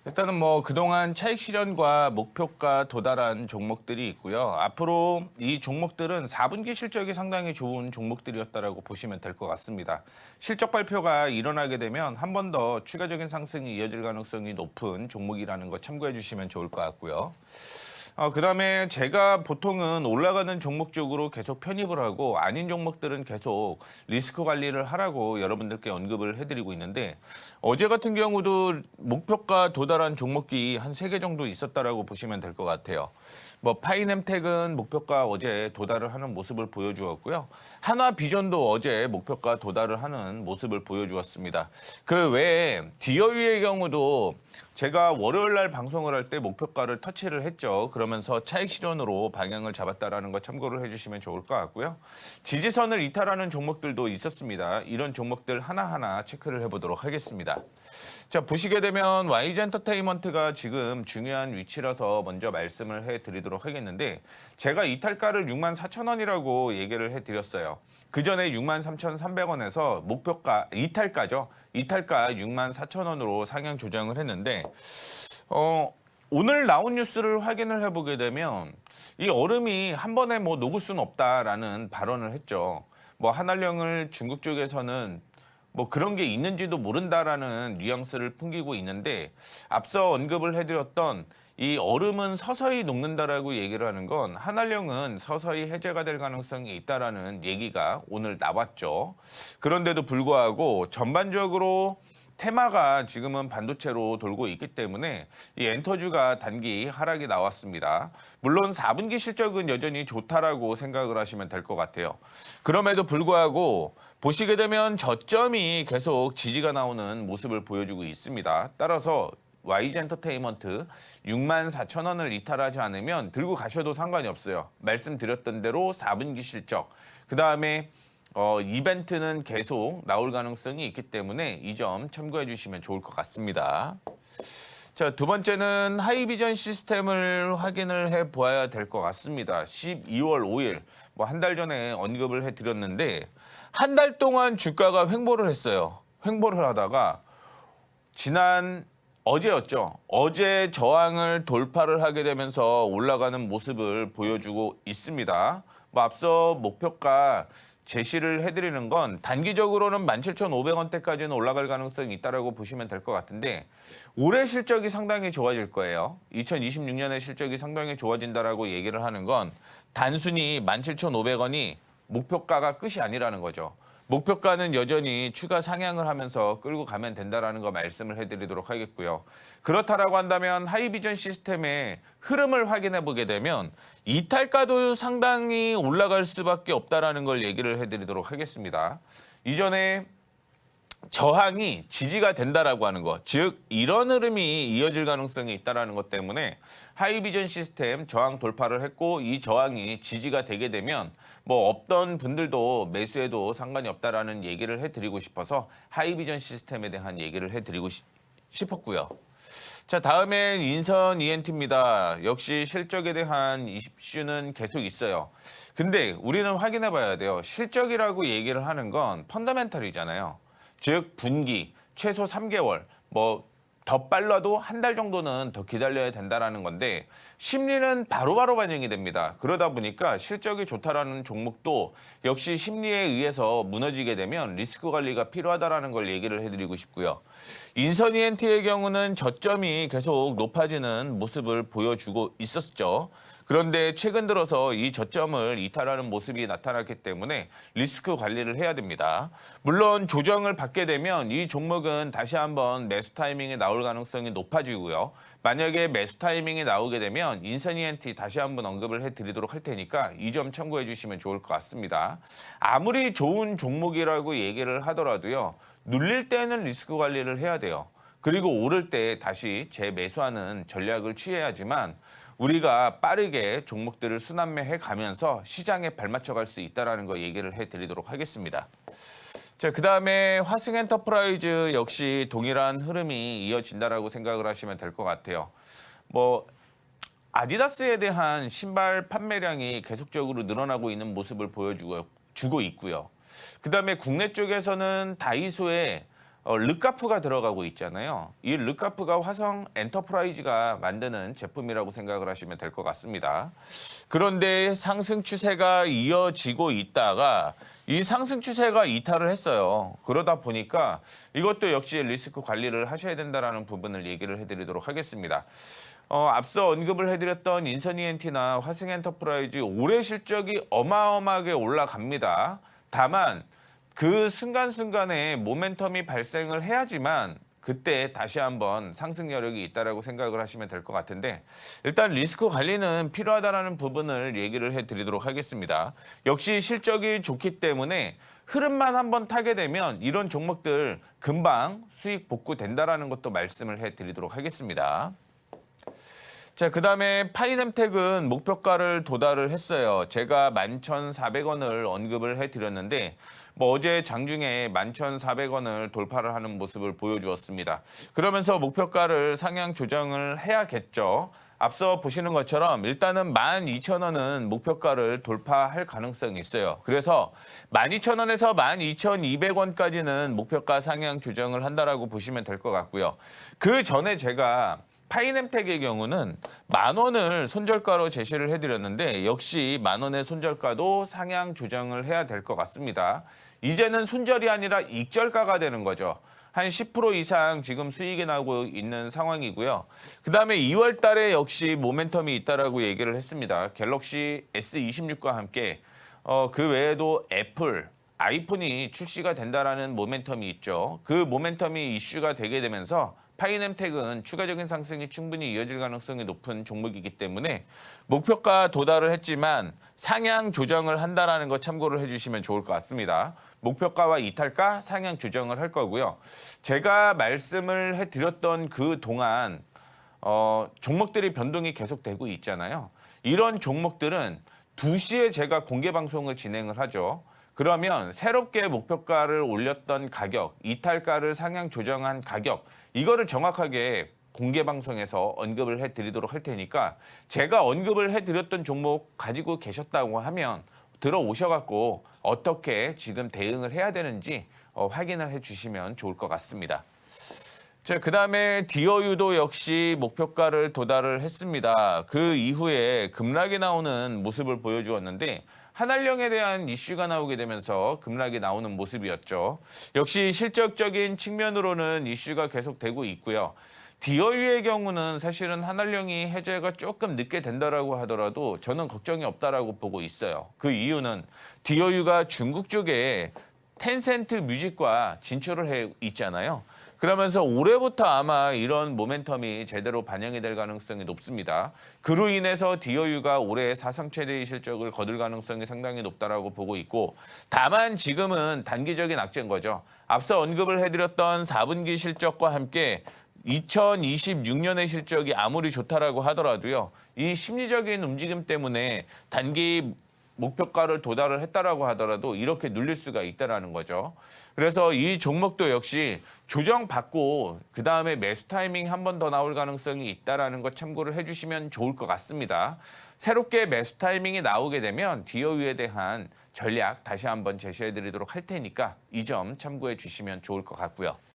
일단은 뭐 그동안 차익 실현과 목표가 도달한 종목들이 있고요. 앞으로 이 종목들은 4분기 실적이 상당히 좋은 종목들이었다라고 보시면 될 것 같습니다. 실적 발표가 일어나게 되면 한 번 더 추가적인 상승이 이어질 가능성이 높은 종목이라는 거 참고해 주시면 좋을 것 같고요. 그다음에 제가 보통은 올라가는 종목 쪽으로 계속 편입을 하고 아닌 종목들은 계속 리스크 관리를 하라고 여러분들께 언급을 해드리고 있는데 어제 같은 경우도 목표가 도달한 종목이 한 3개 정도 있었다라고 보시면 될 것 같아요. 뭐 파이nem텍은 목표가 어제 도달을 하는 모습을 보여주었고요. 한화비전도 어제 목표가 도달을 하는 모습을 보여주었습니다. 그 외에 디어유의 경우도 제가 월요일 날 방송을 할 때 목표가를 터치를 했죠. 그러면서 차익 실현으로 방향을 잡았다라는 거 참고를 해주시면 좋을 것 같고요. 지지선을 이탈하는 종목들도 있었습니다. 이런 종목들 하나하나 체크를 해보도록 하겠습니다. 자, 보시게 되면 YG엔터테인먼트가 지금 중요한 위치라서 먼저 말씀을 해드리도록 하겠는데 제가 이탈가를 64,000원이라고 얘기를 해드렸어요. 그 전에 63,300원에서 목표가 이탈가죠. 이탈가 64,000원으로 상향 조정을 했는데 오늘 나온 뉴스를 확인을 해보게 되면 이 얼음이 한 번에 뭐 녹을 수는 없다라는 발언을 했죠. 뭐 한알령을 중국 쪽에서는 뭐 그런 게 있는지도 모른다라는 뉘앙스를 풍기고 있는데 앞서 언급을 해드렸던 이 얼음은 서서히 녹는다라고 얘기를 하는 건 한알령은 서서히 해제가 될 가능성이 있다라는 얘기가 오늘 나왔죠. 그런데도 불구하고 전반적으로 테마가 지금은 반도체로 돌고 있기 때문에 이 엔터주가 단기 하락이 나왔습니다. 물론 4분기 실적은 여전히 좋다라고 생각을 하시면 될 것 같아요. 그럼에도 불구하고 보시게 되면 저점이 계속 지지가 나오는 모습을 보여주고 있습니다. 따라서 YG엔터테인먼트 64,000원을 이탈하지 않으면 들고 가셔도 상관이 없어요. 말씀드렸던 대로 4분기 실적, 그 다음에 이벤트는 계속 나올 가능성이 있기 때문에 이 점 참고해 주시면 좋을 것 같습니다. 자, 두 번째는 하이비전 시스템을 확인을 해 보아야 될 것 같습니다. 12월 5일, 뭐 한 달 전에 언급을 해 드렸는데 한 달 동안 주가가 횡보를 했어요. 횡보를 하다가 지난 어제였죠. 어제 저항을 돌파를 하게 되면서 올라가는 모습을 보여주고 있습니다. 뭐 앞서 목표가 제시를 해드리는 건 단기적으로는 17,500원대까지는 올라갈 가능성이 있다고 보시면 될 것 같은데 올해 실적이 상당히 좋아질 거예요. 2026년의 실적이 상당히 좋아진다라고 얘기를 하는 건 단순히 17,500원이 목표가가 끝이 아니라는 거죠. 목표가는 여전히 추가 상향을 하면서 끌고 가면 된다라는 거 말씀을 해드리도록 하겠고요. 그렇다라고 한다면 하이비전 시스템의 흐름을 확인해 보게 되면 이탈가도 상당히 올라갈 수밖에 없다라는 걸 얘기를 해드리도록 하겠습니다. 이전에 저항이 지지가 된다라고 하는 것, 즉 이런 흐름이 이어질 가능성이 있다라는 것 때문에 하이비전 시스템 저항 돌파를 했고 이 저항이 지지가 되게 되면 뭐 없던 분들도 매수해도 상관이 없다라는 얘기를 해드리고 싶어서 하이비전 시스템에 대한 얘기를 해드리고 싶었고요. 자, 다음엔 인선 ENT입니다. 역시 실적에 대한 이슈는 계속 있어요. 근데 우리는 확인해 봐야 돼요. 실적이라고 얘기를 하는 건 펀더멘털이잖아요. 즉 분기 최소 3개월 뭐 더 빨라도 한 달 정도는 더 기다려야 된다라는 건데 심리는 바로바로 반영이 됩니다. 그러다 보니까 실적이 좋다라는 종목도 역시 심리에 의해서 무너지게 되면 리스크 관리가 필요하다라는 걸 얘기를 해드리고 싶고요. 인선 ENT의 경우는 저점이 계속 높아지는 모습을 보여주고 있었죠. 그런데 최근 들어서 이 저점을 이탈하는 모습이 나타났기 때문에 리스크 관리를 해야 됩니다. 물론 조정을 받게 되면 이 종목은 다시 한번 매수 타이밍이 나올 가능성이 높아지고요. 만약에 매수 타이밍이 나오게 되면 인선 ENT 다시 한번 언급을 해드리도록 할 테니까 이 점 참고해 주시면 좋을 것 같습니다. 아무리 좋은 종목이라고 얘기를 하더라도요. 눌릴 때는 리스크 관리를 해야 돼요. 그리고 오를 때 다시 재매수하는 전략을 취해야지만 우리가 빠르게 종목들을 순환매해 가면서 시장에 발맞춰 갈 수 있다는 거 얘기를 해드리도록 하겠습니다. 자, 그 다음에 화승엔터프라이즈 역시 동일한 흐름이 이어진다라고 생각을 하시면 될 것 같아요. 뭐 아디다스에 대한 신발 판매량이 계속적으로 늘어나고 있는 모습을 보여주고 있고요. 그 다음에 국내 쪽에서는 다이소에 르카프가 들어가고 있잖아요. 이 르카프가 화성 엔터프라이즈가 만드는 제품이라고 생각을 하시면 될 것 같습니다. 그런데 상승 추세가 이어지고 있다가 이 상승 추세가 이탈을 했어요. 그러다 보니까 이것도 역시 리스크 관리를 하셔야 된다는 부분을 얘기를 해드리도록 하겠습니다. 앞서 언급을 해드렸던 인선 ENT나 화승 엔터프라이즈 올해 실적이 어마어마하게 올라갑니다. 다만 그 순간순간에 모멘텀이 발생을 해야지만 그때 다시 한번 상승 여력이 있다라고 생각을 하시면 될 것 같은데 일단 리스크 관리는 필요하다라는 부분을 얘기를 해드리도록 하겠습니다. 역시 실적이 좋기 때문에 흐름만 한번 타게 되면 이런 종목들 금방 수익 복구된다라는 것도 말씀을 해드리도록 하겠습니다. 자, 그다음에 파이nem텍은 목표가를 도달을 했어요. 제가 11,400원을 언급을 해드렸는데 어제 장중에 11,400원을 돌파를 하는 모습을 보여주었습니다. 그러면서 목표가를 상향 조정을 해야겠죠. 앞서 보시는 것처럼 일단은 12,000원은 목표가를 돌파할 가능성이 있어요. 그래서 12,000원에서 12,200원까지는 목표가 상향 조정을 한다라고 보시면 될 것 같고요. 그 전에 제가 파이nem텍의 경우는 10,000원을 손절가로 제시를 해드렸는데 역시 10,000원의 손절가도 상향 조정을 해야 될 것 같습니다. 이제는 손절이 아니라 익절가가 되는 거죠. 한 10% 이상 지금 수익이 나고 있는 상황이고요. 그다음에 2월 달에 역시 모멘텀이 있다라고 얘기를 했습니다. 갤럭시 S26과 함께 그 외에도 애플, 아이폰이 출시가 된다라는 모멘텀이 있죠. 그 모멘텀이 이슈가 되게 되면서 파이nem텍은 추가적인 상승이 충분히 이어질 가능성이 높은 종목이기 때문에 목표가 도달을 했지만 상향 조정을 한다라는 거 참고를 해주시면 좋을 것 같습니다. 목표가와 이탈가 상향 조정을 할 거고요. 제가 말씀을 해드렸던 그 동안 종목들이 변동이 계속되고 있잖아요. 이런 종목들은 2시에 제가 공개 방송을 진행을 하죠. 그러면 새롭게 목표가를 올렸던 가격, 이탈가를 상향 조정한 가격, 이거를 정확하게 공개 방송에서 언급을 해드리도록 할 테니까 제가 언급을 해드렸던 종목 가지고 계셨다고 하면 들어오셔갖고 어떻게 지금 대응을 해야 되는지 확인을 해주시면 좋을 것 같습니다. 자, 그다음에 디어유도 역시 목표가를 도달을 했습니다. 그 이후에 급락이 나오는 모습을 보여주었는데 한알령에 대한 이슈가 나오게 되면서 급락이 나오는 모습이었죠. 역시 실적적인 측면으로는 이슈가 계속되고 있고요. 디어유의 경우는 사실은 한알령이 해제가 조금 늦게 된다라고 하더라도 저는 걱정이 없다라고 보고 있어요. 그 이유는 디어유가 중국 쪽에 텐센트 뮤직과 진출을 해 있잖아요. 그러면서 올해부터 아마 이런 모멘텀이 제대로 반영이 될 가능성이 높습니다. 그로 인해서 디어유가 올해 사상 최대의 실적을 거둘 가능성이 상당히 높다라고 보고 있고 다만 지금은 단기적인 악재인 거죠. 앞서 언급을 해드렸던 4분기 실적과 함께 2026년의 실적이 아무리 좋다라고 하더라도요. 이 심리적인 움직임 때문에 단기 목표가를 도달을 했다라고 하더라도 이렇게 눌릴 수가 있다라는 거죠. 그래서 이 종목도 역시 조정받고 그다음에 매수 타이밍 한 번 더 나올 가능성이 있다라는 것 참고를 해주시면 좋을 것 같습니다. 새롭게 매수 타이밍이 나오게 되면 디어유에 대한 전략 다시 한번 제시해드리도록 할 테니까 이 점 참고해 주시면 좋을 것 같고요.